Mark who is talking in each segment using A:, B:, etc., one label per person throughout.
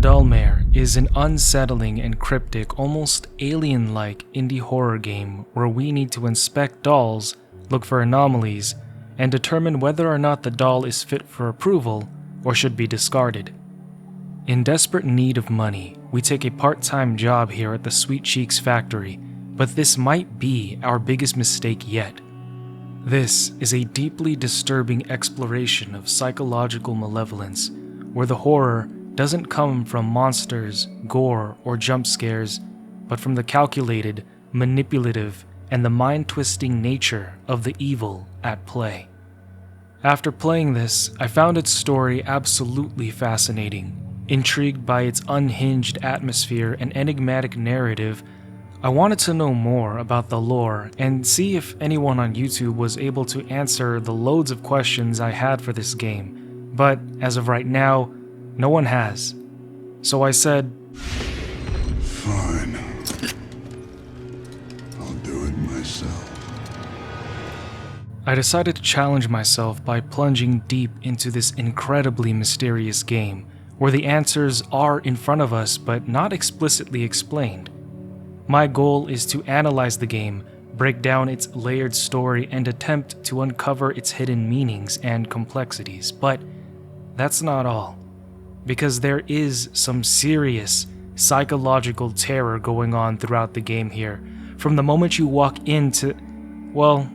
A: Dollmare is an unsettling and cryptic, almost alien-like indie horror game where we need to inspect dolls, look for anomalies, and determine whether or not the doll is fit for approval or should be discarded. In desperate need of money, we take a part-time job here at the Sweet Cheeks factory, but this might be our biggest mistake yet. This is a deeply disturbing exploration of psychological malevolence, where the horror doesn't come from monsters, gore, or jump scares, but from the calculated, manipulative, and the mind-twisting nature of the evil at play. After playing this, I found its story absolutely fascinating. Intrigued by its unhinged atmosphere and enigmatic narrative, I wanted to know more about the lore and see if anyone on YouTube was able to answer the loads of questions I had for this game, but as of right now, no one has. So I said,
B: "Fine. I'll do it myself."
A: I decided to challenge myself by plunging deep into this incredibly mysterious game, where the answers are in front of us but not explicitly explained. My goal is to analyze the game, break down its layered story, and attempt to uncover its hidden meanings and complexities, but that's not all. Because there is some serious psychological terror going on throughout the game here, from the moment you walk into, well,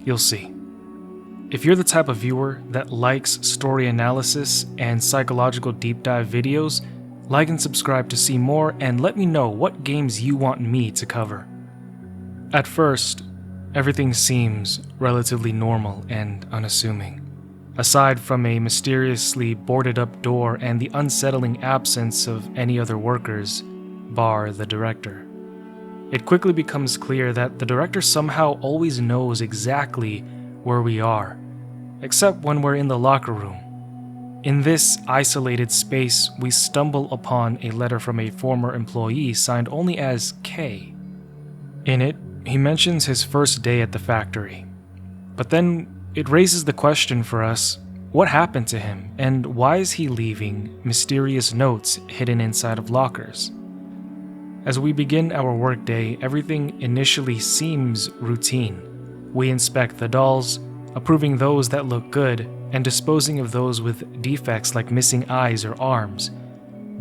A: you'll see. If you're the type of viewer that likes story analysis and psychological deep dive videos, like and subscribe to see more and let me know what games you want me to cover. At first, everything seems relatively normal and unassuming. Aside from a mysteriously boarded up door and the unsettling absence of any other workers, bar the director. It quickly becomes clear that the director somehow always knows exactly where we are, except when we're in the locker room. In this isolated space, we stumble upon a letter from a former employee signed only as K. In it, he mentions his first day at the factory. But then it raises the question for us, what happened to him and why is he leaving mysterious notes hidden inside of lockers? As we begin our workday, everything initially seems routine. We inspect the dolls, approving those that look good and disposing of those with defects like missing eyes or arms.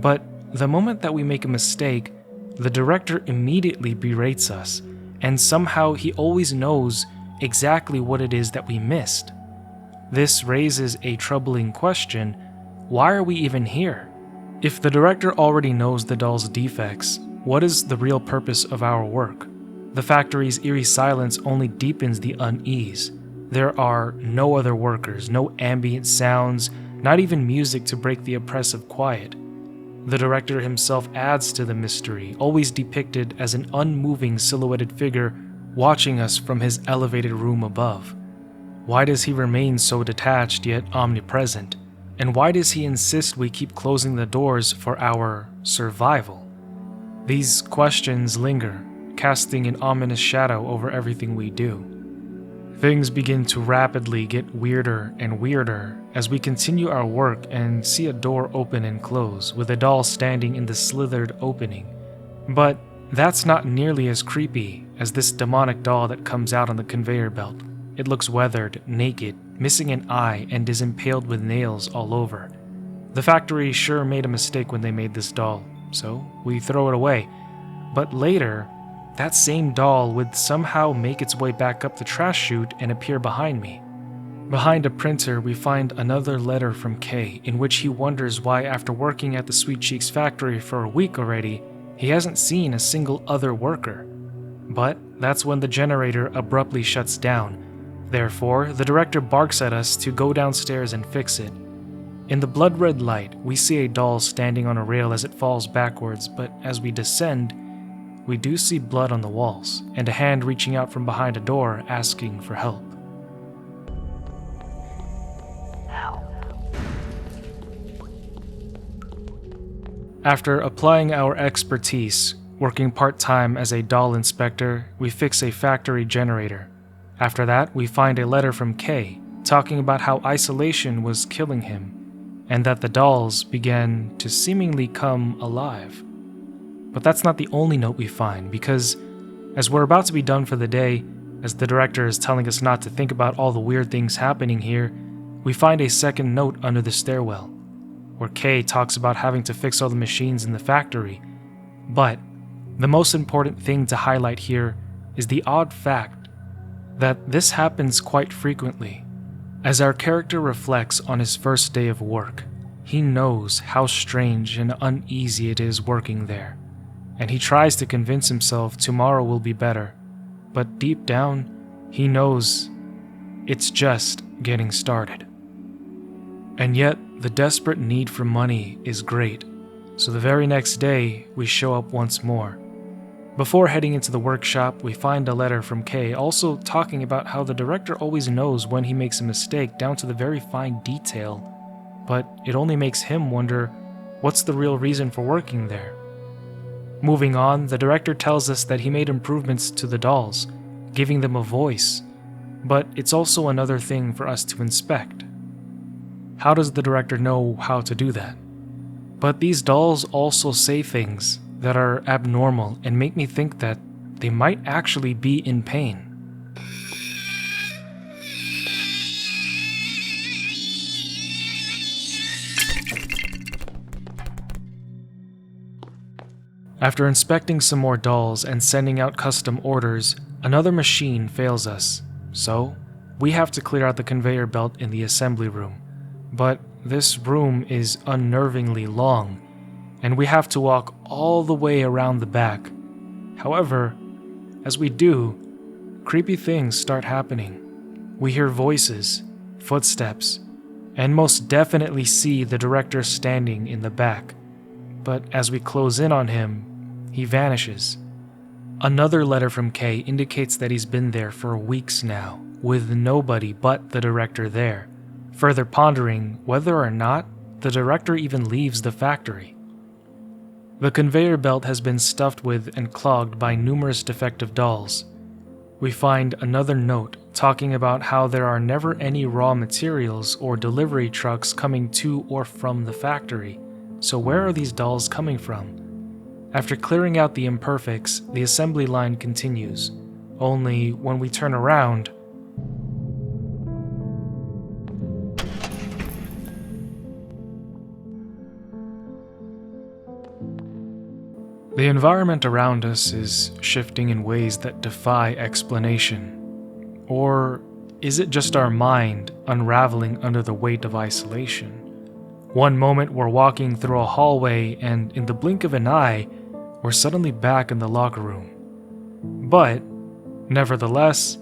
A: But the moment that we make a mistake, the director immediately berates us, and somehow he always knows exactly what it is that we missed. This raises a troubling question: why are we even here? If the director already knows the doll's defects, what is the real purpose of our work? The factory's eerie silence only deepens the unease. There are no other workers, no ambient sounds, not even music to break the oppressive quiet. The director himself adds to the mystery, always depicted as an unmoving silhouetted figure watching us from his elevated room above. Why does he remain so detached yet omnipresent? And why does he insist we keep closing the doors for our survival? These questions linger, casting an ominous shadow over everything we do. Things begin to rapidly get weirder and weirder as we continue our work and see a door open and close, with a doll standing in the slithered opening. But that's not nearly as creepy as this demonic doll that comes out on the conveyor belt. It looks weathered, naked, missing an eye, and is impaled with nails all over. The factory sure made a mistake when they made this doll, so we throw it away. But later, that same doll would somehow make its way back up the trash chute and appear behind me. Behind a printer, we find another letter from Kay, in which he wonders why, after working at the Sweet Cheeks factory for a week already, he hasn't seen a single other worker. But that's when the generator abruptly shuts down. Therefore, the director barks at us to go downstairs and fix it. In the blood-red light, we see a doll standing on a rail as it falls backwards, but as we descend, we do see blood on the walls, and a hand reaching out from behind a door asking for help. After applying our expertise, working part-time as a doll inspector, we fix a factory generator. After that, we find a letter from Kay, talking about how isolation was killing him. and that the dolls began to seemingly come alive. But that's not the only note we find, because as we're about to be done for the day, as the director is telling us not to think about all the weird things happening here, we find a second note under the stairwell, where Kay talks about having to fix all the machines in the factory. But the most important thing to highlight here is the odd fact that this happens quite frequently. As our character reflects on his first day of work, he knows how strange and uneasy it is working there, and he tries to convince himself tomorrow will be better, but deep down, he knows it's just getting started. And yet, the desperate need for money is great, so the very next day, we show up once more. Before heading into the workshop, we find a letter from Kay also talking about how the director always knows when he makes a mistake down to the very fine detail, but it only makes him wonder what's the real reason for working there. Moving on, the director tells us that he made improvements to the dolls, giving them a voice, but it's also another thing for us to inspect. How does the director know how to do that? But these dolls also say things that are abnormal and make me think that they might actually be in pain. After inspecting some more dolls and sending out custom orders, another machine fails us, so we have to clear out the conveyor belt in the assembly room. But this room is unnervingly long, and we have to walk all the way around the back. However, as we do, creepy things start happening. We hear voices, footsteps, and most definitely see the director standing in the back. But as we close in on him, he vanishes. Another letter from Kay indicates that he's been there for weeks now, with nobody but the director there, further pondering whether or not the director even leaves the factory. The conveyor belt has been stuffed with and clogged by numerous defective dolls. We find another note talking about how there are never any raw materials or delivery trucks coming to or from the factory, so where are these dolls coming from? After clearing out the imperfects, the assembly line continues, only when we turn around, the environment around us is shifting in ways that defy explanation. Or is it just our mind unraveling under the weight of isolation? One moment we're walking through a hallway and in the blink of an eye, we're suddenly back in the locker room. But, nevertheless,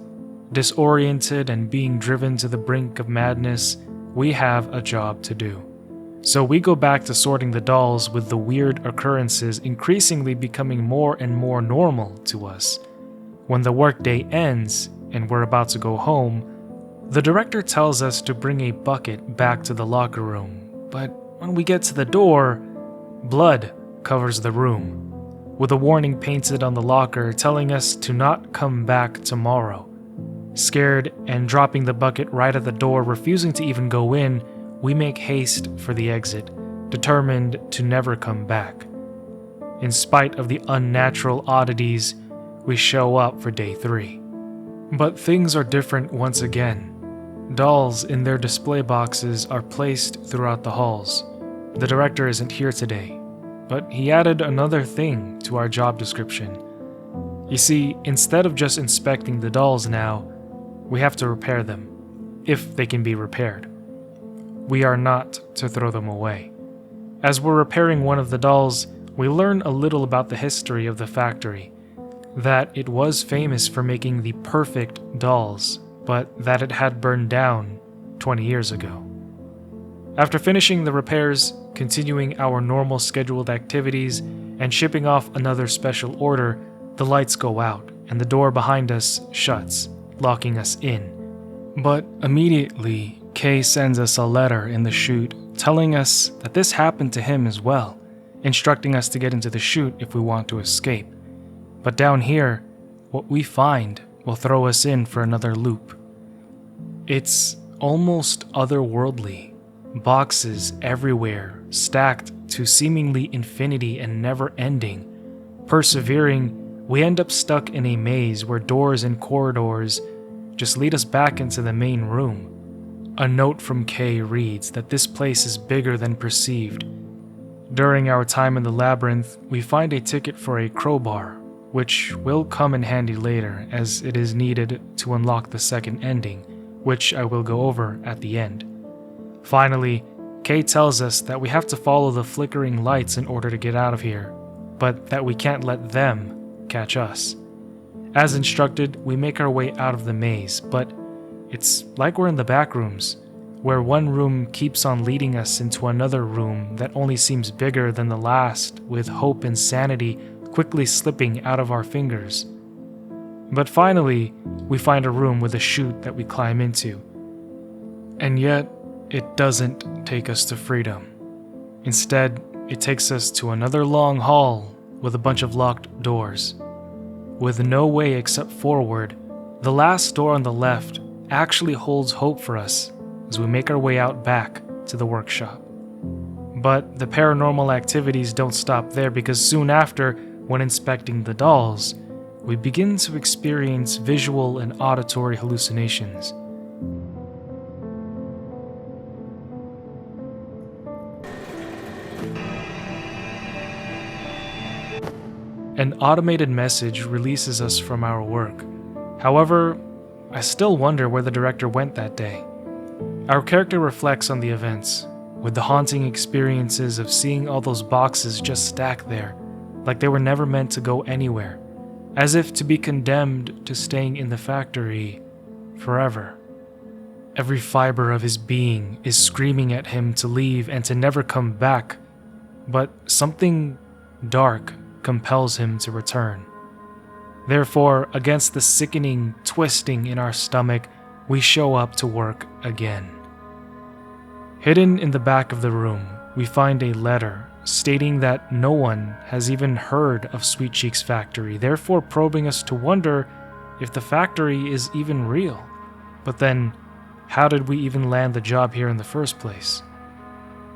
A: disoriented and being driven to the brink of madness, we have a job to do. So we go back to sorting the dolls, with the weird occurrences increasingly becoming more and more normal to us. When the workday ends and we're about to go home, the director tells us to bring a bucket back to the locker room, but when we get to the door, blood covers the room, with a warning painted on the locker telling us to not come back tomorrow. Scared and dropping the bucket right at the door, refusing to even go in, we make haste for the exit, determined to never come back. In spite of the unnatural oddities, we show up for day 3. But things are different once again. Dolls in their display boxes are placed throughout the halls. The director isn't here today, but he added another thing to our job description. You see, instead of just inspecting the dolls now, we have to repair them, if they can be repaired. We are not to throw them away. As we're repairing one of the dolls, we learn a little about the history of the factory, that it was famous for making the perfect dolls, but that it had burned down 20 years ago. After finishing the repairs, continuing our normal scheduled activities, and shipping off another special order, the lights go out and the door behind us shuts, locking us in. But immediately, Kay sends us a letter in the chute telling us that this happened to him as well, instructing us to get into the chute if we want to escape. But down here, what we find will throw us in for another loop. It's almost otherworldly, Boxes everywhere, stacked to seemingly infinity and never ending. Persevering, we end up stuck in a maze where doors and corridors just lead us back into the main room. A note from Kay reads that this place is bigger than perceived. During our time in the labyrinth, we find a ticket for a crowbar, which will come in handy later as it is needed to unlock the second ending, which I will go over at the end. Finally, Kay tells us that we have to follow the flickering lights in order to get out of here, but that we can't let them catch us. As instructed, we make our way out of the maze, but it's like we're in the back rooms, where one room keeps on leading us into another room that only seems bigger than the last, with hope and sanity quickly slipping out of our fingers. But finally, we find a room with a chute that we climb into. And yet, it doesn't take us to freedom. Instead, it takes us to another long hall with a bunch of locked doors. With no way except forward, the last door on the left actually holds hope for us as we make our way out back to the workshop. But the paranormal activities don't stop there, because soon after, when inspecting the dolls, we begin to experience visual and auditory hallucinations. An automated message releases us from our work. However, I still wonder where the director went that day. Our character reflects on the events, with the haunting experiences of seeing all those boxes just stacked there, like they were never meant to go anywhere, as if to be condemned to staying in the factory forever. Every fiber of his being is screaming at him to leave and to never come back, but something dark compels him to return. Therefore, against the sickening twisting in our stomach, we show up to work again. Hidden in the back of the room, we find a letter stating that no one has even heard of Sweet Cheek's factory, therefore probing us to wonder if the factory is even real. But then, how did we even land the job here in the first place?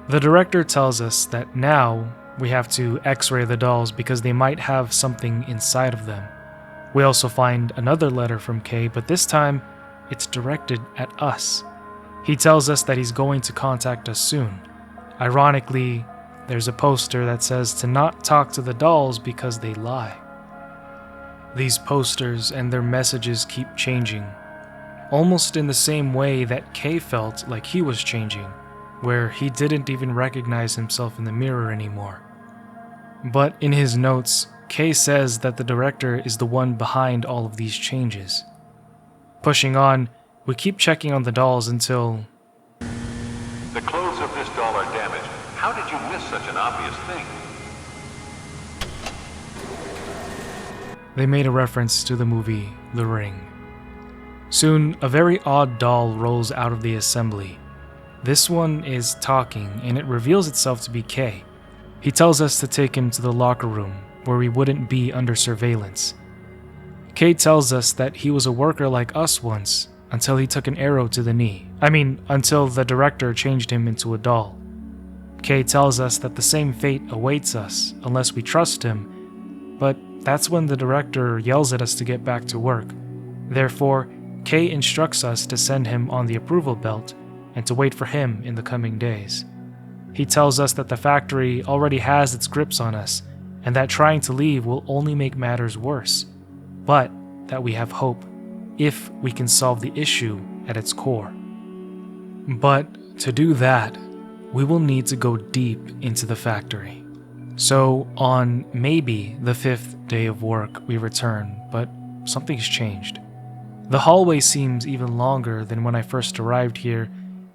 A: The director tells us that now we have to x-ray the dolls because they might have something inside of them. We also find another letter from Kay, but this time it's directed at us. He tells us that he's going to contact us soon. Ironically, there's a poster that says to not talk to the dolls because they lie. These posters and their messages keep changing, almost in the same way that Kay felt like he was changing, where he didn't even recognize himself in the mirror anymore. But in his notes, Kay says that the director is the one behind all of these changes. Pushing on, we keep checking on the dolls until...
C: The clothes of this doll are damaged. How did you miss such an obvious thing?
A: They made a reference to the movie The Ring. Soon, a very odd doll rolls out of the assembly. This one is talking, and it reveals itself to be Kay. He tells us to take him to the locker room, where we wouldn't be under surveillance. Kay tells us that he was a worker like us once, until he took an arrow to the knee. Until the director changed him into a doll. Kay tells us that the same fate awaits us, unless we trust him, but that's when the director yells at us to get back to work. Therefore, Kay instructs us to send him on the approval belt, and to wait for him in the coming days. He tells us that the factory already has its grips on us, and that trying to leave will only make matters worse, but that we have hope if we can solve the issue at its core. But to do that, we will need to go deep into the factory. So on maybe the 5th day of work, we return, but something's changed. The hallway seems even longer than when I first arrived here,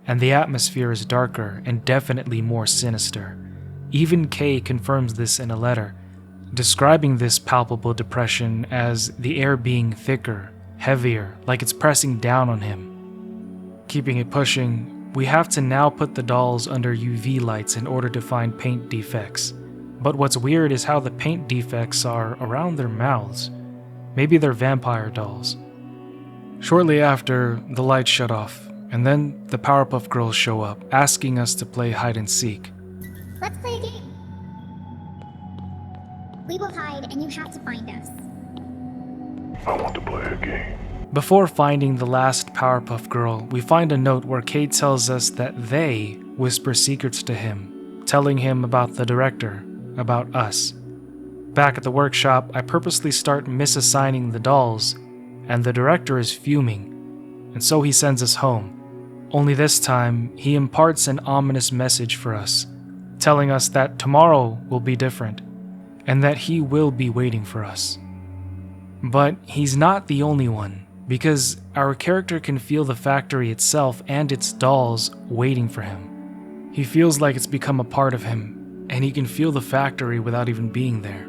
A: and the atmosphere is darker and definitely more sinister. Even Kay confirms this in a letter, describing this palpable depression as the air being thicker, heavier, like it's pressing down on him. Keeping it pushing, we have to now put the dolls under UV lights in order to find paint defects. But what's weird is how the paint defects are around their mouths. Maybe they're vampire dolls. Shortly after, the lights shut off, And then the Powerpuff Girls show up, asking us to play hide and seek.
D: Let's play a game. We will hide and you have to find us.
B: I want to play a game.
A: Before finding the last Powerpuff Girl, we find a note where Kay tells us that they whisper secrets to him, telling him about the director, about us. Back at the workshop, I purposely start misassigning the dolls, and the director is fuming, and so he sends us home. Only this time, he imparts an ominous message for us, telling us that tomorrow will be different, and that he will be waiting for us. But he's not the only one, because our character can feel the factory itself and its dolls waiting for him. He feels like it's become a part of him, and he can feel the factory without even being there.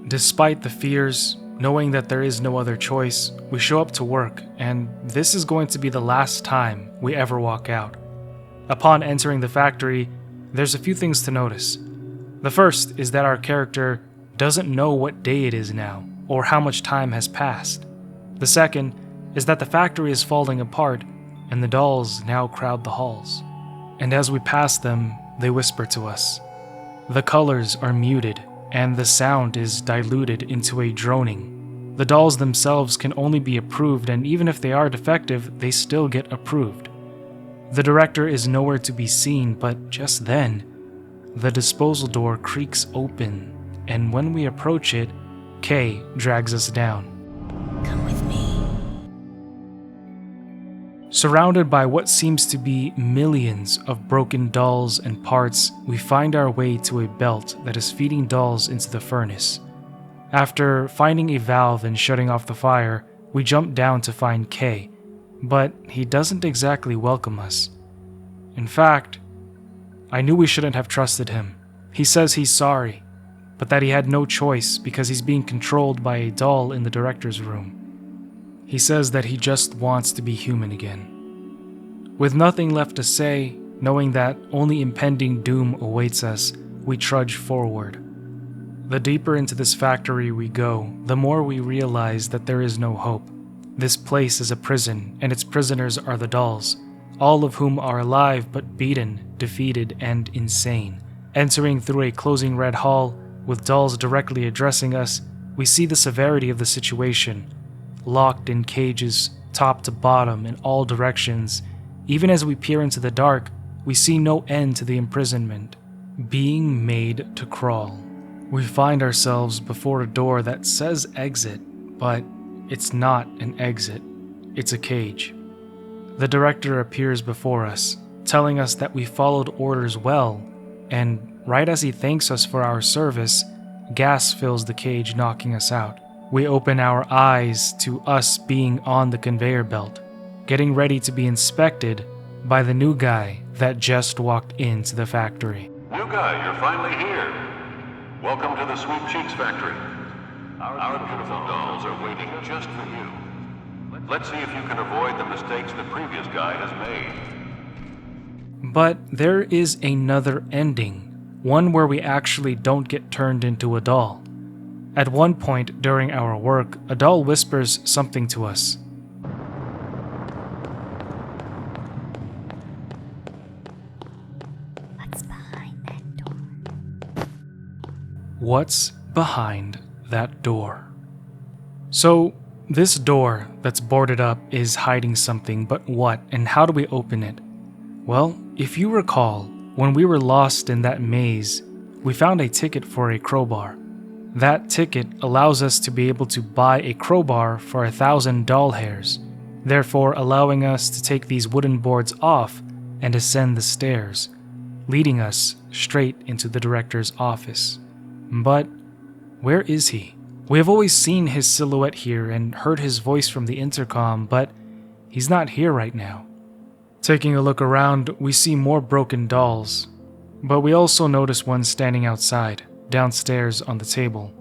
A: Despite the fears, knowing that there is no other choice, we show up to work, and this is going to be the last time we ever walk out. Upon entering the factory, there's a few things to notice. The first is that our character doesn't know what day it is now, or how much time has passed. The second is that the factory is falling apart, and the dolls now crowd the halls. And as we pass them, they whisper to us. The colors are muted, and the sound is diluted into a droning. The dolls themselves can only be approved, and even if they are defective, they still get approved. The director is nowhere to be seen, but just then, the disposal door creaks open, and when we approach it, Kay drags us down.
D: Come with me.
A: Surrounded by what seems to be millions of broken dolls and parts, we find our way to a belt that is feeding dolls into the furnace. After finding a valve and shutting off the fire, we jump down to find Kay, but he doesn't exactly welcome us. In fact, I knew we shouldn't have trusted him. He says he's sorry, but that he had no choice because he's being controlled by a doll in the director's room. He says that he just wants to be human again. With nothing left to say, knowing that only impending doom awaits us, we trudge forward. The deeper into this factory we go, the more we realize that there is no hope. This place is a prison, and its prisoners are the dolls, all of whom are alive but beaten, defeated, and insane. Entering through a closing red hall, with dolls directly addressing us, we see the severity of the situation. Locked in cages, top to bottom in all directions. Even as we peer into the dark, we see no end to the imprisonment. Being made to crawl. We find ourselves before a door that says exit, but it's not an exit. It's a cage. The director appears before us, telling us that we followed orders well, and right as he thanks us for our service, gas fills the cage, knocking us out. We open our eyes to us being on the conveyor belt, getting ready to be inspected by the new guy that just walked into the factory.
C: New guy, you're finally here. Welcome to the Sweet Cheeks factory. Our beautiful dolls are waiting just for you. Let's see if you can avoid the mistakes the previous guy has made.
A: But there is another ending, one where we actually don't get turned into a doll. At one point during our work, a doll whispers something to us.
D: What's behind that door?
A: What's behind that door? So, this door that's boarded up is hiding something, but what and how do we open it? Well, if you recall, when we were lost in that maze, we found a ticket for a crowbar. That ticket allows us to be able to buy a crowbar for 1,000 doll hairs, therefore allowing us to take these wooden boards off and ascend the stairs, leading us straight into the director's office. But where is he? We have always seen his silhouette here and heard his voice from the intercom, but he's not here right now. Taking a look around, we see more broken dolls, but we also notice one standing outside, downstairs on the table.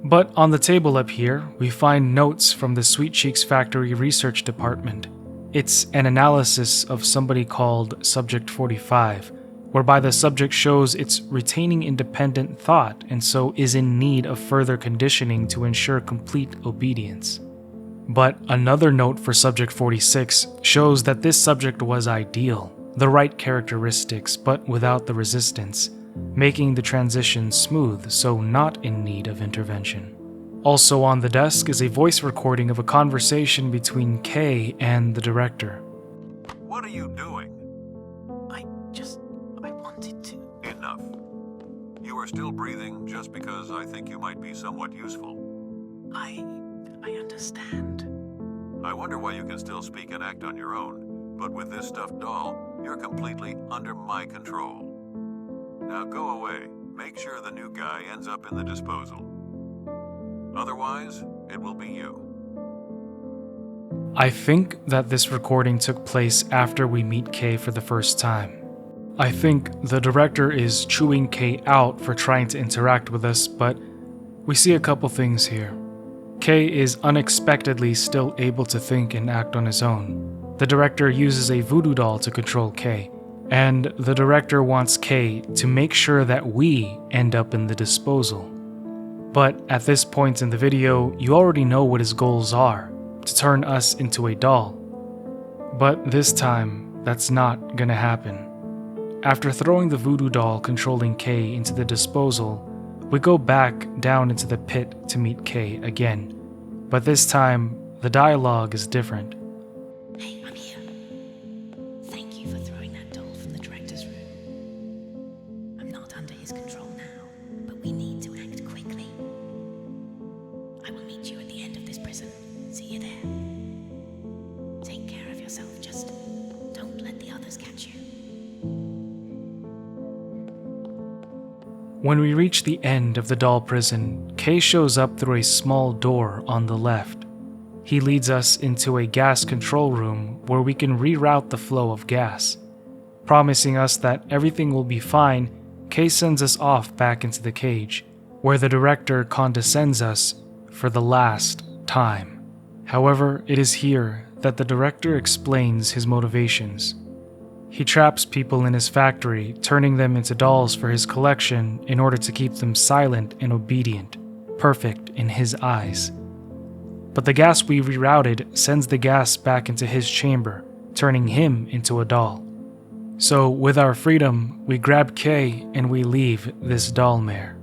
A: But on the table up here, we find notes from the Sweet Cheeks Factory Research Department. It's an analysis of somebody called Subject 45, whereby the subject shows it's retaining independent thought and so is in need of further conditioning to ensure complete obedience. But another note for Subject 46 shows that this subject was ideal, the right characteristics but without the resistance, making the transition smooth so not in need of intervention. Also on the desk is a voice recording of a conversation between Kay and the director.
C: What are you doing?
E: I wanted to.
C: Enough. You are still breathing just because I think you might be somewhat useful.
E: I understand.
C: I wonder why you can still speak and act on your own, but with this stuffed doll, you're completely under my control. Now go away. Make sure the new guy ends up in the disposal. Otherwise, it will be you.
A: I think that this recording took place after we meet Kay for the first time. I think the director is chewing Kay out for trying to interact with us, but we see a couple things here. Kay is unexpectedly still able to think and act on his own. The director uses a voodoo doll to control Kay, and the director wants Kay to make sure that we end up in the disposal. But at this point in the video, you already know what his goals are, to turn us into a doll. But this time, that's not gonna happen. After throwing the voodoo doll controlling Kay into the disposal, we go back down into the pit to meet Kay again. But this time, the dialogue is different.
E: Hey, I'm here. Thank you for throwing that doll from the director's room. I'm not under his control now, but we need to act quickly. I will meet you at the end of this prison. See you there. Take care of yourself, just don't let the others catch you.
A: When we reach the end of the doll prison, Kay shows up through a small door on the left. He leads us into a gas control room where we can reroute the flow of gas. Promising us that everything will be fine, Kay sends us off back into the cage, where the director condescends us for the last time. However, it is here that the director explains his motivations. He traps people in his factory, turning them into dolls for his collection in order to keep them silent and obedient, perfect in his eyes. But the gas we rerouted sends the gas back into his chamber, turning him into a doll. So with our freedom, we grab Kay and we leave this Dollmare.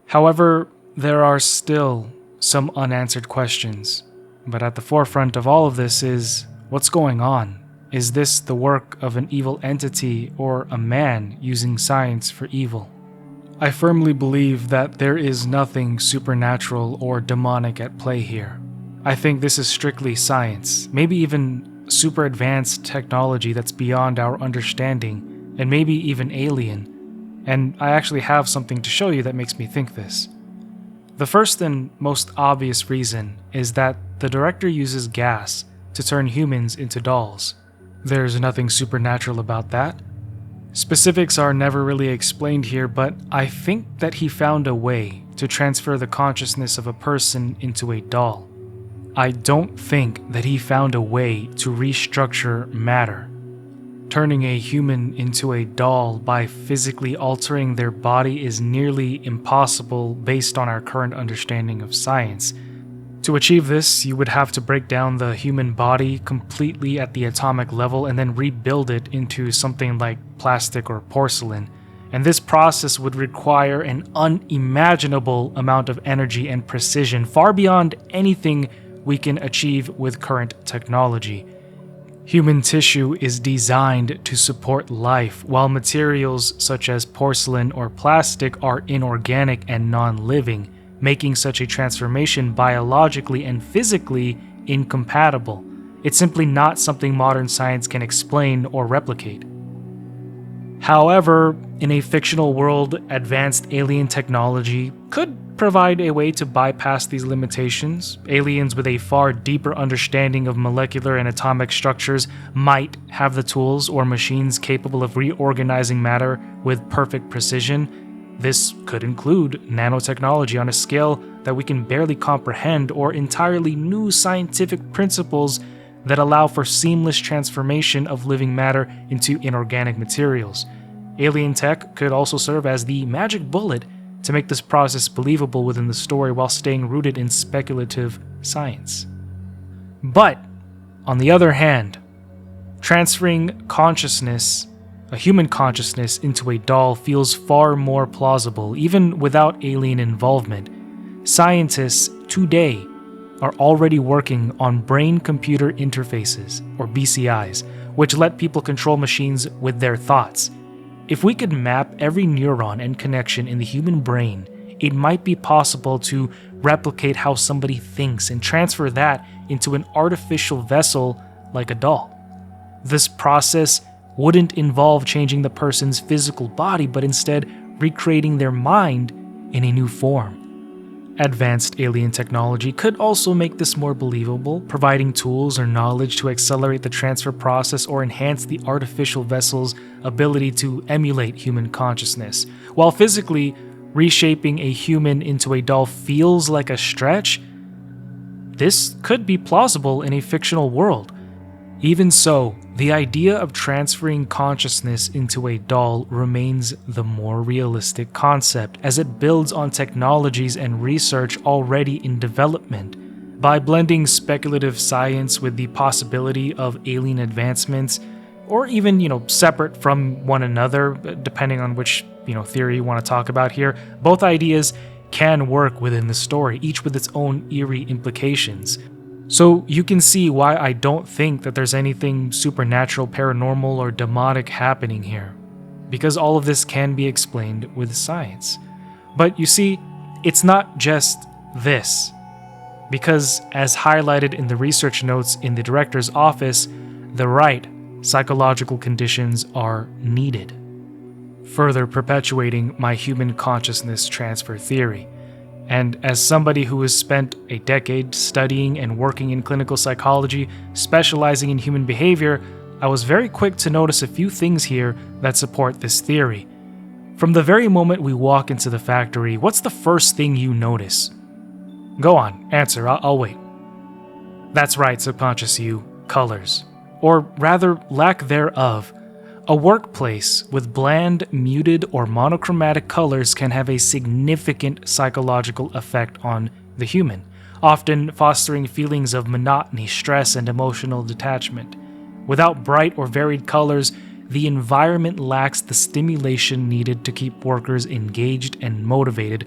A: However, there are still some unanswered questions, but at the forefront of all of this is, what's going on? Is this the work of an evil entity or a man using science for evil? I firmly believe that there is nothing supernatural or demonic at play here. I think this is strictly science, maybe even super advanced technology that's beyond our understanding, and maybe even alien. And I actually have something to show you that makes me think this. The first and most obvious reason is that the director uses gas to turn humans into dolls. There's nothing supernatural about that. Specifics are never really explained here, but I think that he found a way to transfer the consciousness of a person into a doll. I don't think that he found a way to restructure matter. Turning a human into a doll by physically altering their body is nearly impossible based on our current understanding of science. To achieve this, you would have to break down the human body completely at the atomic level and then rebuild it into something like plastic or porcelain. And this process would require an unimaginable amount of energy and precision, far beyond anything we can achieve with current technology. Human tissue is designed to support life, while materials such as porcelain or plastic are inorganic and non-living, making such a transformation biologically and physically incompatible. It's simply not something modern science can explain or replicate. However, in a fictional world, advanced alien technology could provide a way to bypass these limitations. Aliens with a far deeper understanding of molecular and atomic structures might have the tools or machines capable of reorganizing matter with perfect precision. This could include nanotechnology on a scale that we can barely comprehend, or entirely new scientific principles that allow for seamless transformation of living matter into inorganic materials. Alien tech could also serve as the magic bullet to make this process believable within the story while staying rooted in speculative science. But, on the other hand, transferring consciousness, a human consciousness, into a doll feels far more plausible, even without alien involvement. Scientists today are already working on brain-computer interfaces, or BCIs, which let people control machines with their thoughts. If we could map every neuron and connection in the human brain, it might be possible to replicate how somebody thinks and transfer that into an artificial vessel like a doll. This process wouldn't involve changing the person's physical body, but instead recreating their mind in a new form. Advanced alien technology could also make this more believable, providing tools or knowledge to accelerate the transfer process or enhance the artificial vessel's ability to emulate human consciousness. While physically reshaping a human into a doll feels like a stretch, this could be plausible in a fictional world. Even so, the idea of transferring consciousness into a doll remains the more realistic concept, as it builds on technologies and research already in development. By blending speculative science with the possibility of alien advancements, or even, separate from one another, depending on which, theory you want to talk about here, both ideas can work within the story, each with its own eerie implications. So you can see why I don't think that there's anything supernatural, paranormal, or demonic happening here, because all of this can be explained with science. But you see, it's not just this, because as highlighted in the research notes in the director's office, the right psychological conditions are needed, further perpetuating my human consciousness transfer theory. And as somebody who has spent a decade studying and working in clinical psychology, specializing in human behavior, I was very quick to notice a few things here that support this theory. From the very moment we walk into the factory, what's the first thing you notice? Go on, answer, I'll wait. That's right, subconscious you, colors. Or rather, lack thereof. A workplace with bland, muted, or monochromatic colors can have a significant psychological effect on the human, often fostering feelings of monotony, stress, and emotional detachment. Without bright or varied colors, the environment lacks the stimulation needed to keep workers engaged and motivated,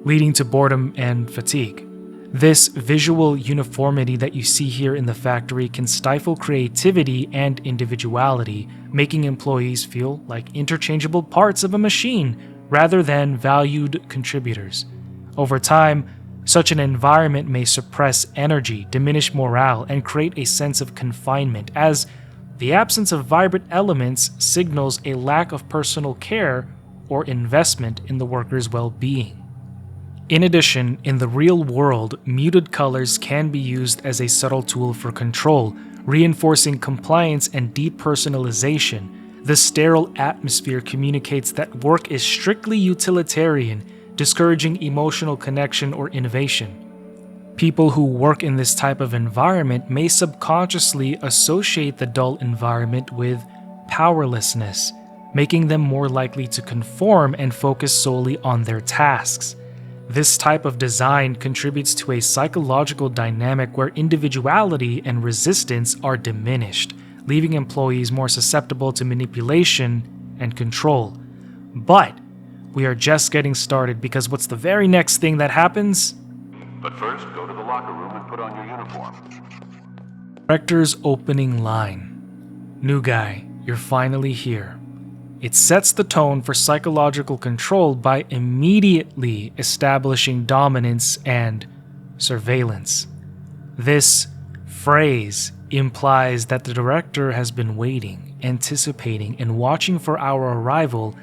A: leading to boredom and fatigue. This visual uniformity that you see here in the factory can stifle creativity and individuality, making employees feel like interchangeable parts of a machine rather than valued contributors. Over time, such an environment may suppress energy, diminish morale, and create a sense of confinement, as the absence of vibrant elements signals a lack of personal care or investment in the worker's well-being. In addition, in the real world, muted colors can be used as a subtle tool for control, reinforcing compliance and depersonalization. The sterile atmosphere communicates that work is strictly utilitarian, discouraging emotional connection or innovation. People who work in this type of environment may subconsciously associate the dull environment with powerlessness, making them more likely to conform and focus solely on their tasks. This type of design contributes to a psychological dynamic where individuality and resistance are diminished, leaving employees more susceptible to manipulation and control. But we are just getting started, because what's the very next thing that happens?
C: But first, go to the locker room and put on your uniform.
A: Director's opening line. New guy, you're finally here. It sets the tone for psychological control by immediately establishing dominance and surveillance. This phrase implies that the director has been waiting, anticipating, and watching for our arrival,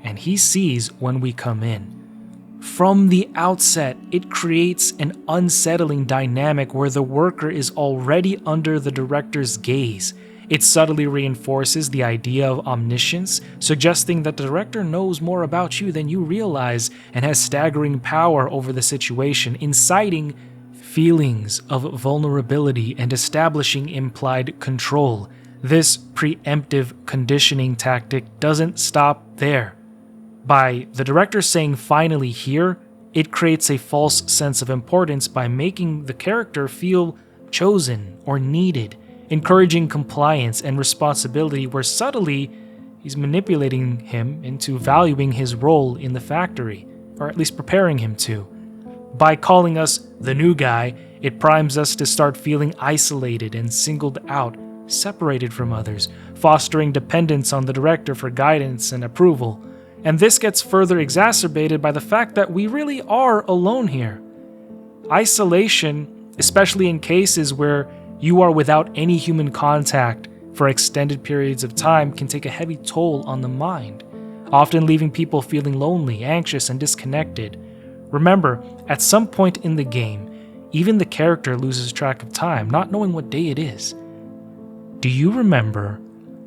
A: and he sees when we come in. From the outset, it creates an unsettling dynamic where the worker is already under the director's gaze. It subtly reinforces the idea of omniscience, suggesting that the director knows more about you than you realize and has staggering power over the situation, inciting feelings of vulnerability and establishing implied control. This preemptive conditioning tactic doesn't stop there. By the director saying finally here, it creates a false sense of importance by making the character feel chosen or needed, encouraging compliance and responsibility where subtly he's manipulating him into valuing his role in the factory, or at least preparing him to. By calling us the new guy, it primes us to start feeling isolated and singled out, separated from others, fostering dependence on the director for guidance and approval. And this gets further exacerbated by the fact that we really are alone here. Isolation, especially in cases where you are without any human contact for extended periods of time, can take a heavy toll on the mind, often leaving people feeling lonely, anxious, and disconnected. Remember, at some point in the game, even the character loses track of time, not knowing what day it is. Do you remember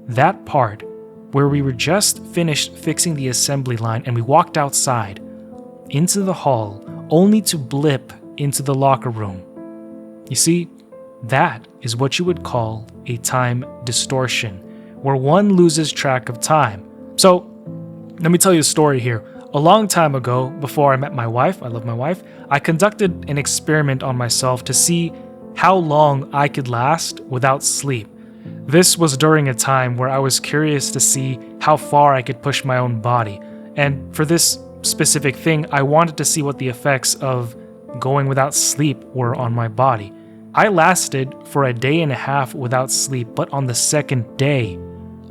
A: that part where we were just finished fixing the assembly line and we walked outside into the hall only to blip into the locker room? You see, that is what you would call a time distortion, where one loses track of time. So, let me tell you a story here. A long time ago, before I met my wife, I love my wife, I conducted an experiment on myself to see how long I could last without sleep. This was during a time where I was curious to see how far I could push my own body. And for this specific thing, I wanted to see what the effects of going without sleep were on my body. I lasted for a day and a half without sleep, but on the second day,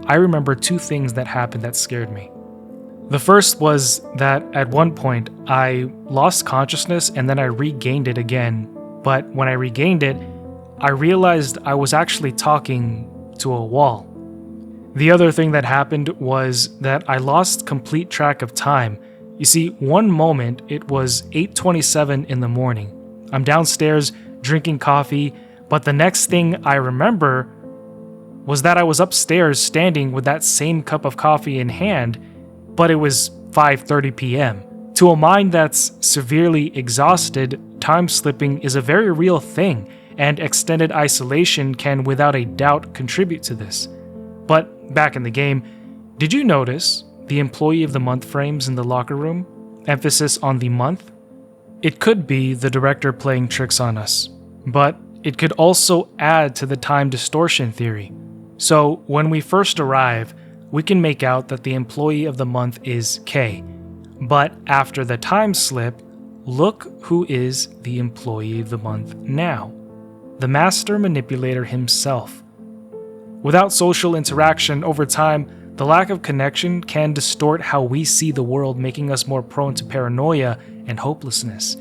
A: I remember two things that happened that scared me. The first was that at one point, I lost consciousness and then I regained it again. But when I regained it, I realized I was actually talking to a wall. The other thing that happened was that I lost complete track of time. You see, one moment it was 8:27 in the morning. I'm downstairs drinking coffee, but the next thing I remember was that I was upstairs standing with that same cup of coffee in hand, but it was 5:30 p.m. To a mind that's severely exhausted, time slipping is a very real thing, and extended isolation can without a doubt contribute to this. But back in the game, did you notice the employee of the month frames in the locker room? Emphasis on the month? It could be the director playing tricks on us, but it could also add to the time distortion theory. So when we first arrive, we can make out that the employee of the month is K, but after the time slip, look who is the employee of the month now. The master manipulator himself. Without social interaction over time, the lack of connection can distort how we see the world, making us more prone to paranoia and hopelessness.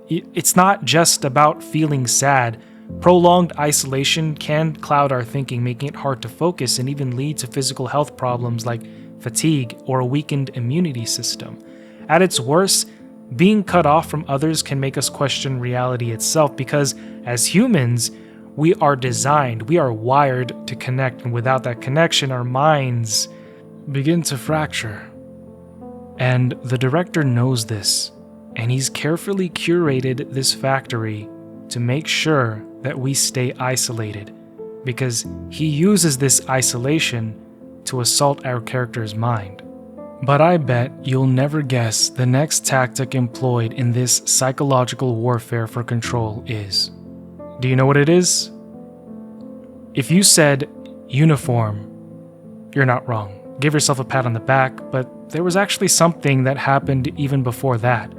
A: It's not just about feeling sad. Prolonged isolation can cloud our thinking, making it hard to focus and even lead to physical health problems like fatigue or a weakened immunity system. At its worst, being cut off from others can make us question reality itself because, as humans, we are designed, we are wired to connect, and without that connection, our minds begin to fracture. And the director knows this, and he's carefully curated this factory to make sure that we stay isolated, because he uses this isolation to assault our character's mind. But I bet you'll never guess the next tactic employed in this psychological warfare for control is. Do you know what it is? If you said uniform, you're not wrong. Give yourself a pat on the back, but there was actually something that happened even before that.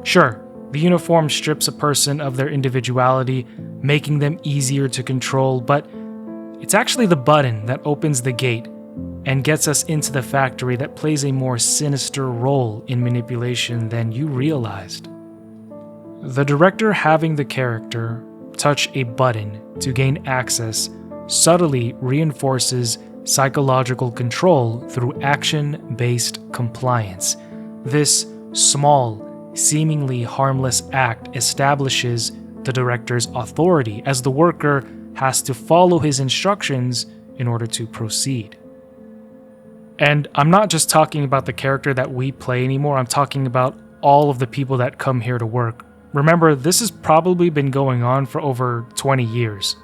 A: Sure, the uniform strips a person of their individuality, making them easier to control, but it's actually the button that opens the gate and gets us into the factory that plays a more sinister role in manipulation than you realized. The director having the character touch a button to gain access subtly reinforces psychological control through action-based compliance. This small, seemingly harmless act establishes the director's authority, as the worker has to follow his instructions in order to proceed. And I'm not just talking about the character that we play anymore, I'm talking about all of the people that come here to work. Remember, this has probably been going on for over 20 years.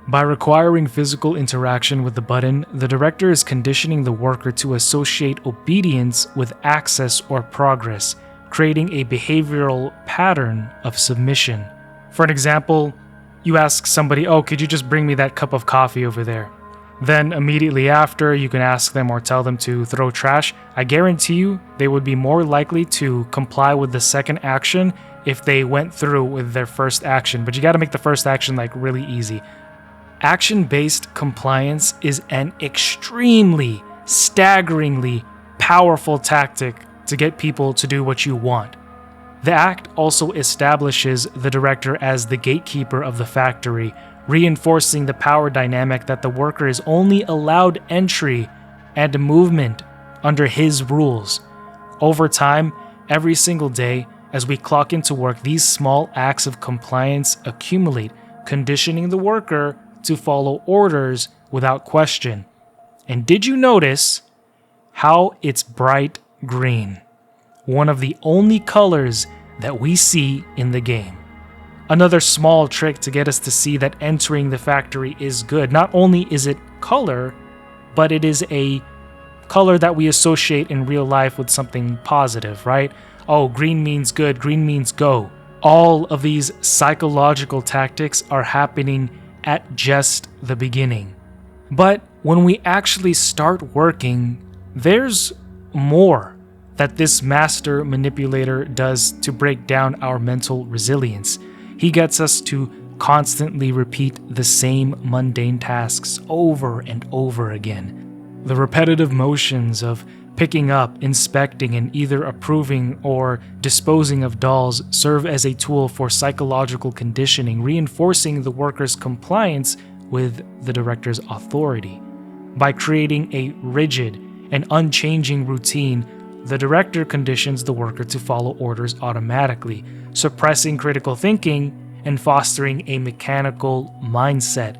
A: By requiring physical interaction with the button, the director is conditioning the worker to associate obedience with access or progress, creating a behavioral pattern of submission. For an example, you ask somebody, "Oh, could you just bring me that cup of coffee over there?" Then immediately after, you can ask them or tell them to throw trash. I guarantee you they would be more likely to comply with the second action if they went through with their first action. But you got to make the first action like really easy. Action-based compliance is an extremely, staggeringly powerful tactic to get people to do what you want. The act also establishes the director as the gatekeeper of the factory, reinforcing the power dynamic that the worker is only allowed entry and movement under his rules. Over time, every single day, as we clock into work, these small acts of compliance accumulate, conditioning the worker to follow orders without question. And did you notice how it's bright green? One of the only colors that we see in the game. Another small trick to get us to see that entering the factory is good. Not only is it color, but it is a color that we associate in real life with something positive, right? Oh, green means good, green means go. All of these psychological tactics are happening at just the beginning. But when we actually start working, there's more that this master manipulator does to break down our mental resilience. He gets us to constantly repeat the same mundane tasks over and over again. The repetitive motions of picking up, inspecting, and either approving or disposing of dolls serve as a tool for psychological conditioning, reinforcing the worker's compliance with the director's authority. By creating a rigid and unchanging routine, the director conditions the worker to follow orders automatically, suppressing critical thinking and fostering a mechanical mindset.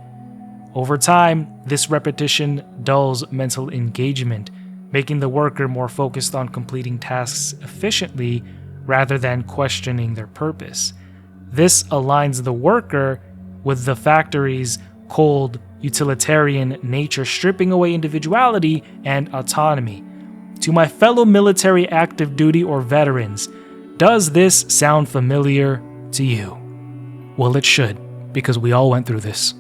A: Over time, this repetition dulls mental engagement, making the worker more focused on completing tasks efficiently rather than questioning their purpose. This aligns the worker with the factory's cold, utilitarian nature, stripping away individuality and autonomy. To my fellow military active duty or veterans, does this sound familiar to you? Well, it should, because we all went through this.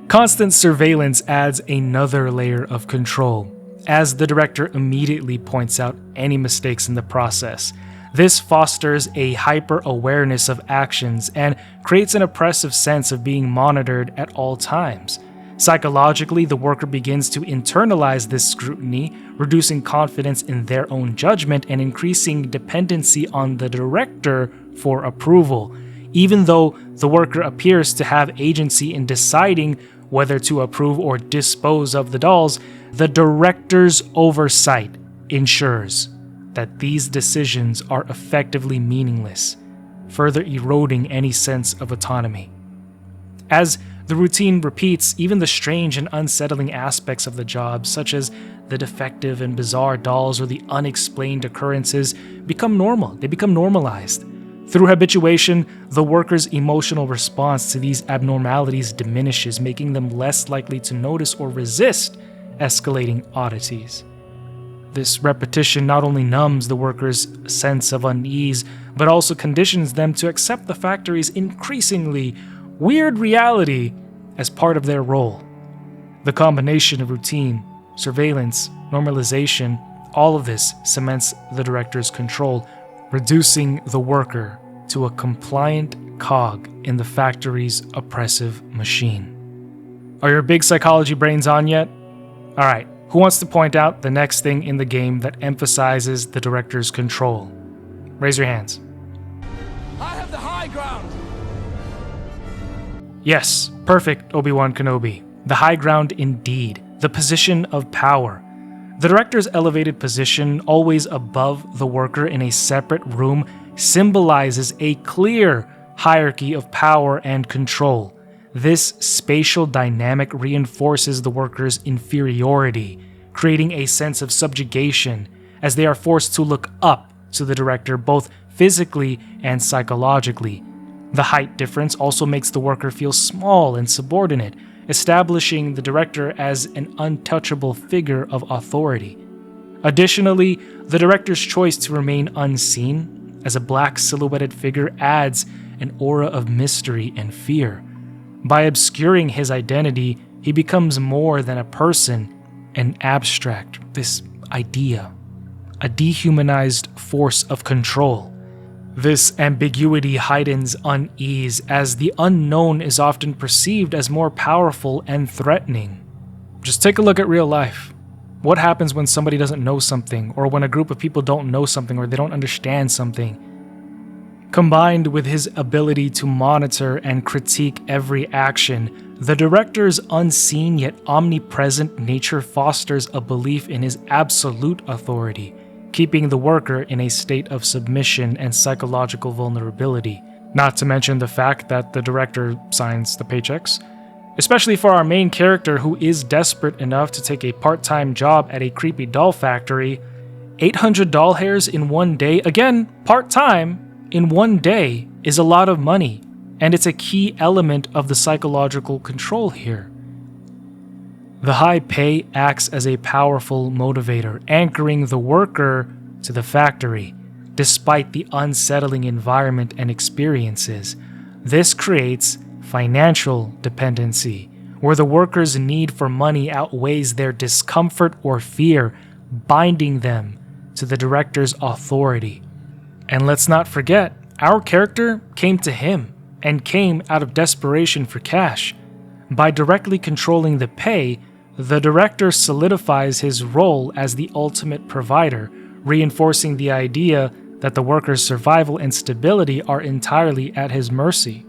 A: Constant surveillance adds another layer of control, as the director immediately points out any mistakes in the process. This fosters a hyper-awareness of actions and creates an oppressive sense of being monitored at all times. Psychologically, the worker begins to internalize this scrutiny, reducing confidence in their own judgment and increasing dependency on the director for approval. Even though the worker appears to have agency in deciding whether to approve or dispose of the dolls, the director's oversight ensures that these decisions are effectively meaningless, further eroding any sense of autonomy. As the routine repeats, even the strange and unsettling aspects of the job, such as the defective and bizarre dolls or the unexplained occurrences, become normal. They become normalized. Through habituation, the worker's emotional response to these abnormalities diminishes, making them less likely to notice or resist escalating oddities. This repetition not only numbs the worker's sense of unease, but also conditions them to accept the factory's increasingly weird reality as part of their role. The combination of routine, surveillance, normalization, all of this cements the director's control, reducing the worker to a compliant cog in the factory's oppressive machine. Are your big psychology brains on yet? Alright, who wants to point out the next thing in the game that emphasizes the director's control? Raise your hands.
F: I have the high ground!
A: Yes, perfect, Obi-Wan Kenobi. The high ground indeed, the position of power. The director's elevated position, always above the worker in a separate room, symbolizes a clear hierarchy of power and control. This spatial dynamic reinforces the worker's inferiority, creating a sense of subjugation as they are forced to look up to the director both physically and psychologically. The height difference also makes the worker feel small and subordinate, establishing the director as an untouchable figure of authority. Additionally, the director's choice to remain unseen as a black silhouetted figure adds an aura of mystery and fear. By obscuring his identity, he becomes more than a person, an abstract, this idea, a dehumanized force of control. This ambiguity heightens unease, as the unknown is often perceived as more powerful and threatening. Just take a look at real life. What happens when somebody doesn't know something, or when a group of people don't know something, or they don't understand something? Combined with his ability to monitor and critique every action, the director's unseen yet omnipresent nature fosters a belief in his absolute authority, keeping the worker in a state of submission and psychological vulnerability. Not to mention the fact that the director signs the paychecks, especially for our main character who is desperate enough to take a part-time job at a creepy doll factory. 800 doll hairs in one day, again, part-time, in one day, is a lot of money, and it's a key element of the psychological control here. The high pay acts as a powerful motivator, anchoring the worker to the factory, despite the unsettling environment and experiences. This creates financial dependency, where the worker's need for money outweighs their discomfort or fear, binding them to the director's authority. And let's not forget, our character came to him, and came out of desperation for cash. By directly controlling the pay, the director solidifies his role as the ultimate provider, reinforcing the idea that the worker's survival and stability are entirely at his mercy.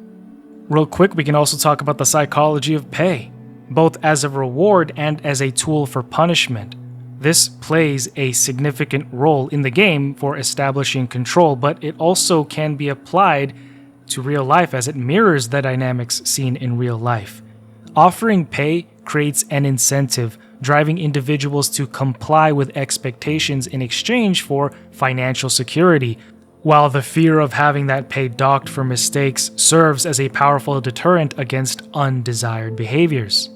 A: Real quick, we can also talk about the psychology of pay, both as a reward and as a tool for punishment. This plays a significant role in the game for establishing control, but it also can be applied to real life as it mirrors the dynamics seen in real life. Offering pay creates an incentive, driving individuals to comply with expectations in exchange for financial security, while the fear of having that pay docked for mistakes serves as a powerful deterrent against undesired behaviors.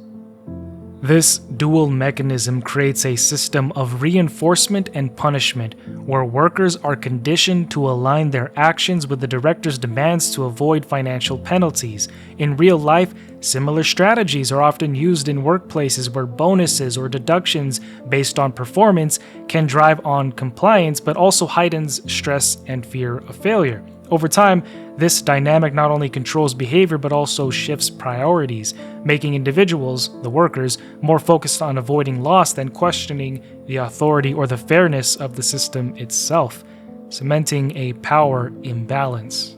A: This dual mechanism creates a system of reinforcement and punishment, where workers are conditioned to align their actions with the director's demands to avoid financial penalties. In real life, similar strategies are often used in workplaces where bonuses or deductions based on performance can drive on compliance, but also heightens stress and fear of failure. Over time, this dynamic not only controls behavior but also shifts priorities, making individuals, the workers, more focused on avoiding loss than questioning the authority or the fairness of the system itself, cementing a power imbalance.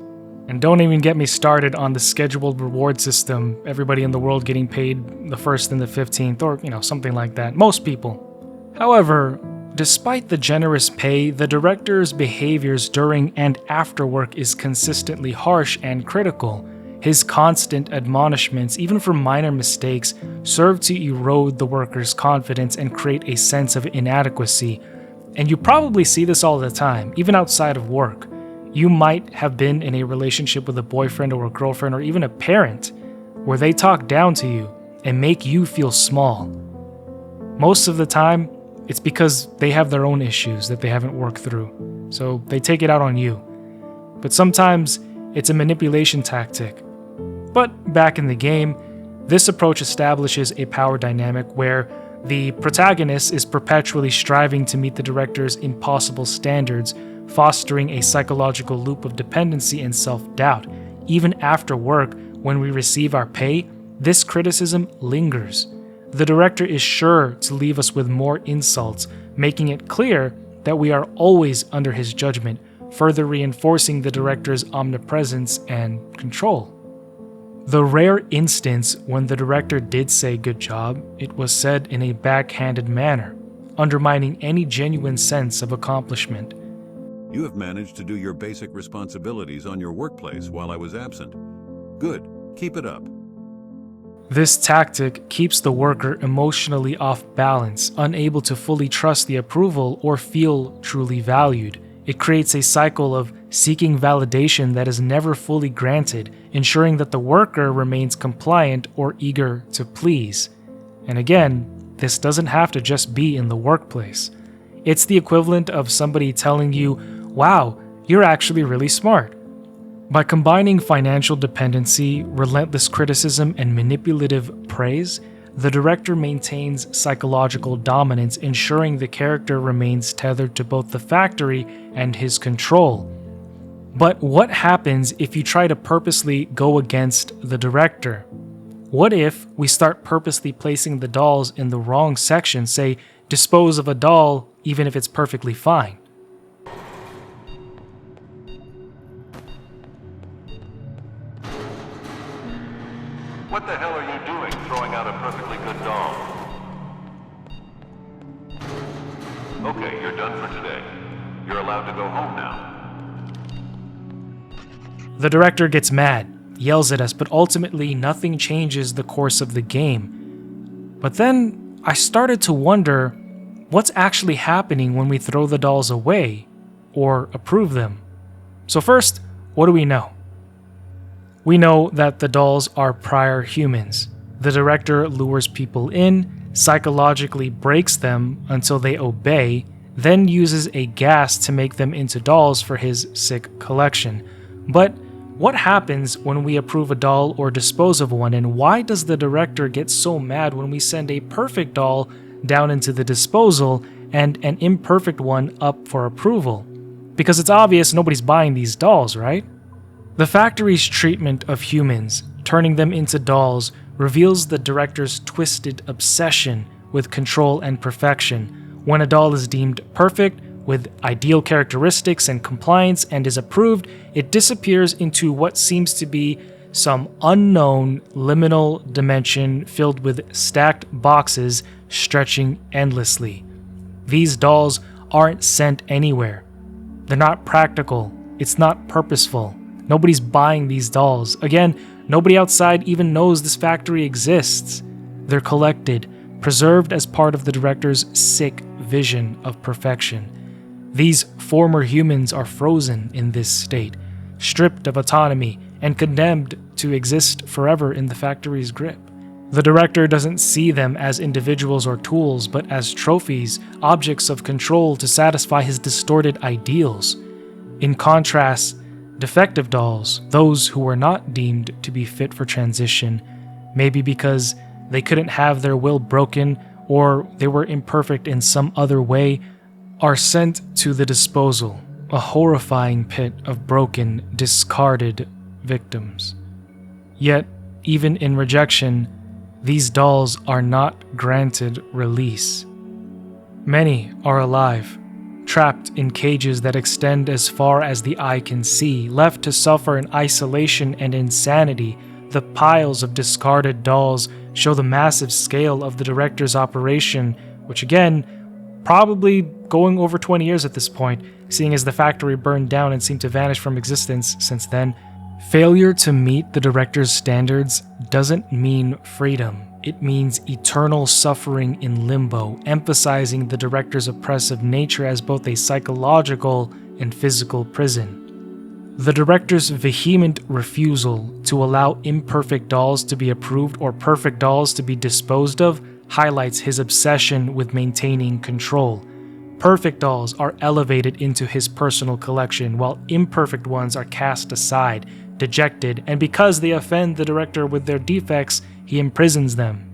A: And don't even get me started on the scheduled reward system, everybody in the world getting paid the 1st and the 15th, or something like that, most people. However, despite the generous pay, the director's behaviors during and after work is consistently harsh and critical. His constant admonishments, even for minor mistakes, serve to erode the worker's confidence and create a sense of inadequacy. And you probably see this all the time, even outside of work. You might have been in a relationship with a boyfriend or a girlfriend or even a parent where they talk down to you and make you feel small. Most of the time, it's because they have their own issues that they haven't worked through, so they take it out on you. But sometimes it's a manipulation tactic. But back in the game, this approach establishes a power dynamic where the protagonist is perpetually striving to meet the director's impossible standards, fostering a psychological loop of dependency and self-doubt. Even after work, when we receive our pay, this criticism lingers. The director is sure to leave us with more insults, making it clear that we are always under his judgment, further reinforcing the director's omnipresence and control. The rare instance when the director did say good job, it was said in a backhanded manner, undermining any genuine sense of accomplishment.
G: You have managed to do your basic responsibilities on your workplace while I was absent. Good. Keep it up.
A: This tactic keeps the worker emotionally off balance, unable to fully trust the approval or feel truly valued. It creates a cycle of seeking validation that is never fully granted, ensuring that the worker remains compliant or eager to please. And again, this doesn't have to just be in the workplace. It's the equivalent of somebody telling you, "Wow, you're actually really smart." By combining financial dependency, relentless criticism, and manipulative praise, the director maintains psychological dominance, ensuring the character remains tethered to both the factory and his control. But what happens if you try to purposely go against the director? What if we start purposely placing the dolls in the wrong section, say, dispose of a doll even if it's perfectly fine?
C: What the hell are you doing throwing out a perfectly good doll? Okay, you're done for today. You're allowed to go home now.
A: The director gets mad, yells at us, but ultimately nothing changes the course of the game. But then I started to wonder what's actually happening when we throw the dolls away or approve them. So first, what do we know? We know that the dolls are prior humans. The director lures people in, psychologically breaks them until they obey, then uses a gas to make them into dolls for his sick collection. But what happens when we approve a doll or dispose of one, and why does the director get so mad when we send a perfect doll down into the disposal and an imperfect one up for approval? Because it's obvious nobody's buying these dolls, right? The factory's treatment of humans, turning them into dolls, reveals the director's twisted obsession with control and perfection. When a doll is deemed perfect, with ideal characteristics and compliance, and is approved, it disappears into what seems to be some unknown liminal dimension filled with stacked boxes stretching endlessly. These dolls aren't sent anywhere. They're not practical. It's not purposeful. Nobody's buying these dolls. Again, nobody outside even knows this factory exists. They're collected, preserved as part of the director's sick vision of perfection. These former humans are frozen in this state, stripped of autonomy, and condemned to exist forever in the factory's grip. The director doesn't see them as individuals or tools, but as trophies, objects of control to satisfy his distorted ideals. In contrast, defective dolls, those who were not deemed to be fit for transition, maybe because they couldn't have their will broken or they were imperfect in some other way, are sent to the disposal, a horrifying pit of broken, discarded victims. Yet, even in rejection, these dolls are not granted release. Many are alive, trapped in cages that extend as far as the eye can see, left to suffer in isolation and insanity. The piles of discarded dolls show the massive scale of the director's operation, which again, probably going over 20 years at this point, seeing as the factory burned down and seemed to vanish from existence since then. Failure to meet the director's standards doesn't mean freedom. It means eternal suffering in limbo, emphasizing the director's oppressive nature as both a psychological and physical prison. The director's vehement refusal to allow imperfect dolls to be approved or perfect dolls to be disposed of highlights his obsession with maintaining control. Perfect dolls are elevated into his personal collection, while imperfect ones are cast aside, dejected, and because they offend the director with their defects, he imprisons them.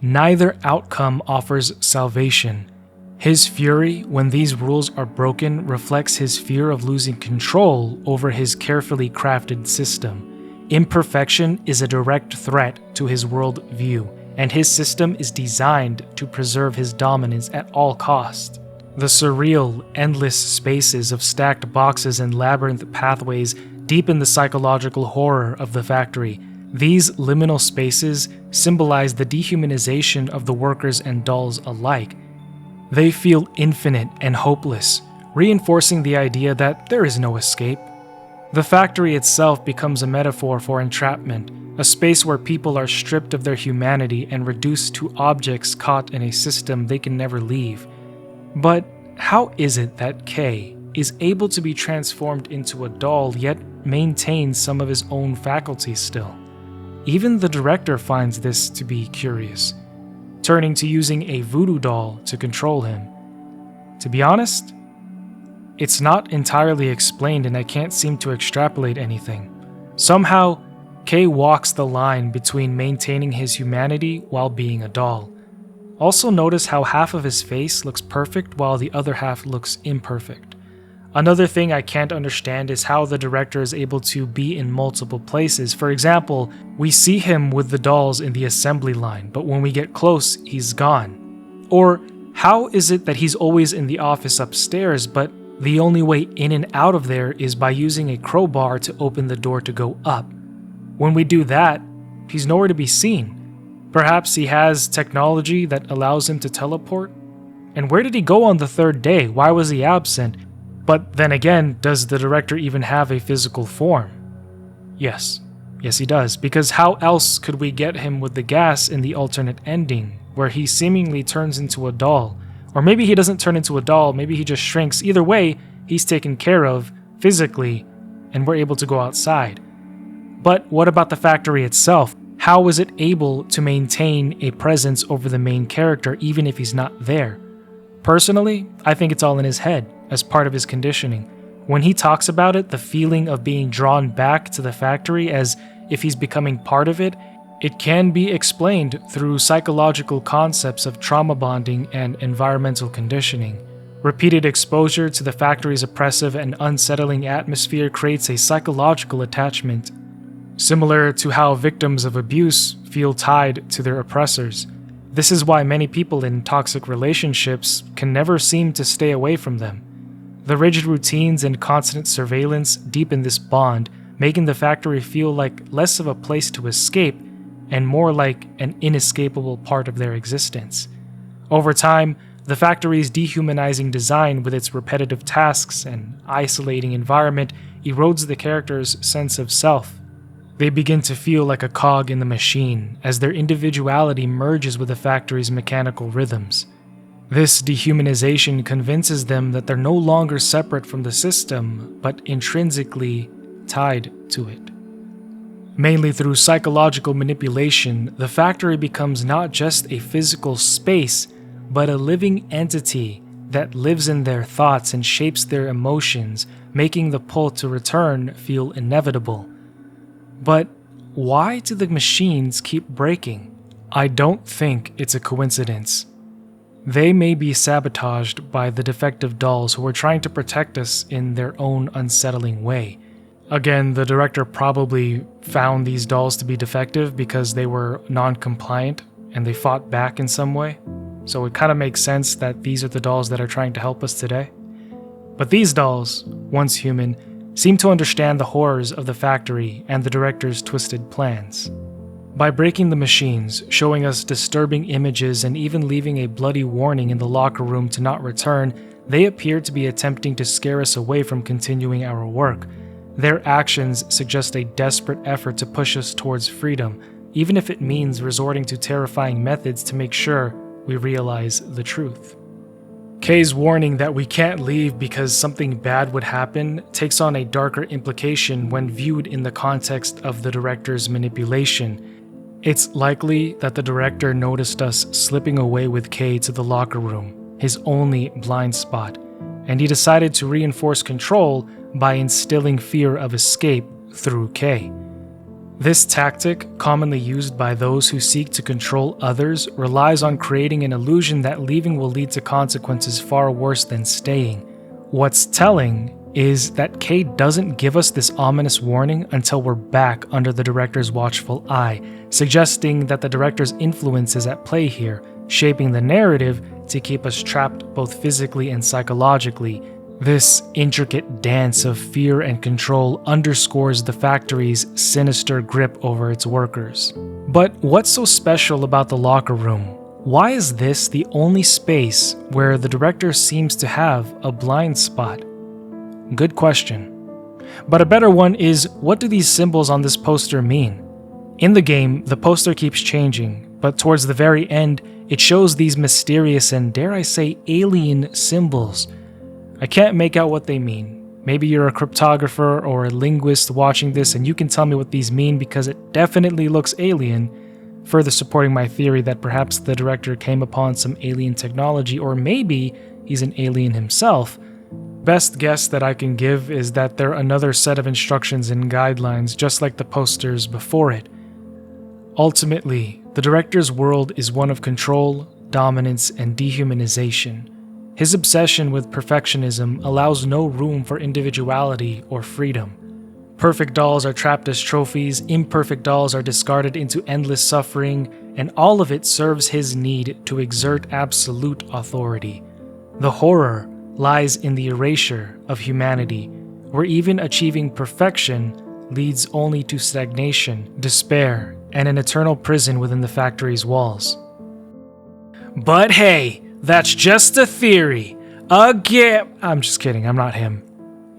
A: Neither outcome offers salvation. His fury when these rules are broken reflects his fear of losing control over his carefully crafted system. Imperfection is a direct threat to his world view, and his system is designed to preserve his dominance at all cost. The surreal, endless spaces of stacked boxes and labyrinth pathways deepen the psychological horror of the factory. These liminal spaces symbolize the dehumanization of the workers and dolls alike. They feel infinite and hopeless, reinforcing the idea that there is no escape. The factory itself becomes a metaphor for entrapment, a space where people are stripped of their humanity and reduced to objects caught in a system they can never leave. But how is it that Kay, is able to be transformed into a doll yet maintains some of his own faculties still. Even the director finds this to be curious, turning to using a voodoo doll to control him. To be honest, it's not entirely explained and I can't seem to extrapolate anything. Somehow, Kay walks the line between maintaining his humanity while being a doll. Also notice how half of his face looks perfect while the other half looks imperfect. Another thing I can't understand is how the director is able to be in multiple places. For example, we see him with the dolls in the assembly line, but when we get close, he's gone. Or how is it that he's always in the office upstairs, but the only way in and out of there is by using a crowbar to open the door to go up? When we do that, he's nowhere to be seen. Perhaps he has technology that allows him to teleport? And where did he go on the third day? Why was he absent? But then again, does the director even have a physical form? Yes. Yes, he does. Because how else could we get him with the gas in the alternate ending, where he seemingly turns into a doll? Or maybe he doesn't turn into a doll, maybe he just shrinks. Either way, he's taken care of physically, and we're able to go outside. But what about the factory itself? How was it able to maintain a presence over the main character even if he's not there? Personally, I think it's all in his head, as part of his conditioning. When he talks about it, the feeling of being drawn back to the factory as if he's becoming part of it, it can be explained through psychological concepts of trauma bonding and environmental conditioning. Repeated exposure to the factory's oppressive and unsettling atmosphere creates a psychological attachment, similar to how victims of abuse feel tied to their oppressors. This is why many people in toxic relationships can never seem to stay away from them. The rigid routines and constant surveillance deepen this bond, making the factory feel like less of a place to escape and more like an inescapable part of their existence. Over time, the factory's dehumanizing design with its repetitive tasks and isolating environment erodes the character's sense of self. They begin to feel like a cog in the machine as their individuality merges with the factory's mechanical rhythms. This dehumanization convinces them that they're no longer separate from the system, but intrinsically tied to it. Mainly through psychological manipulation, the factory becomes not just a physical space, but a living entity that lives in their thoughts and shapes their emotions, making the pull to return feel inevitable. But why do the machines keep breaking? I don't think it's a coincidence. They may be sabotaged by the defective dolls who are trying to protect us in their own unsettling way. Again, the director probably found these dolls to be defective because they were non-compliant and they fought back in some way. So it kind of makes sense that these are the dolls that are trying to help us today. But these dolls, once human, seem to understand the horrors of the factory and the director's twisted plans. By breaking the machines, showing us disturbing images, and even leaving a bloody warning in the locker room to not return, they appear to be attempting to scare us away from continuing our work. Their actions suggest a desperate effort to push us towards freedom, even if it means resorting to terrifying methods to make sure we realize the truth. Kay's warning that we can't leave because something bad would happen takes on a darker implication when viewed in the context of the director's manipulation. It's likely that the director noticed us slipping away with Kay to the locker room, his only blind spot, and he decided to reinforce control by instilling fear of escape through Kay. This tactic, commonly used by those who seek to control others, relies on creating an illusion that leaving will lead to consequences far worse than staying. What's telling is that Kay doesn't give us this ominous warning until we're back under the director's watchful eye, suggesting that the director's influence is at play here, shaping the narrative to keep us trapped both physically and psychologically. This intricate dance of fear and control underscores the factory's sinister grip over its workers. But what's so special about the locker room? Why is this the only space where the director seems to have a blind spot? Good question. But a better one is, what do these symbols on this poster mean? In the game, the poster keeps changing, but towards the very end, it shows these mysterious and, dare I say, alien symbols. I can't make out what they mean. Maybe you're a cryptographer or a linguist watching this and you can tell me what these mean because it definitely looks alien, further supporting my theory that perhaps the director came upon some alien technology, or maybe he's an alien himself. Best guess that I can give is that they're another set of instructions and guidelines just like the posters before it. Ultimately, the director's world is one of control, dominance, and dehumanization. His obsession with perfectionism allows no room for individuality or freedom. Perfect dolls are trapped as trophies, imperfect dolls are discarded into endless suffering, and all of it serves his need to exert absolute authority. The horror lies in the erasure of humanity, where even achieving perfection leads only to stagnation, despair, and an eternal prison within the factory's walls. But hey, that's just a theory. Again, I'm just kidding, I'm not him.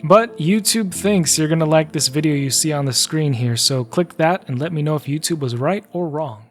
A: But YouTube thinks you're gonna like this video you see on the screen here, so click that and let me know if YouTube was right or wrong.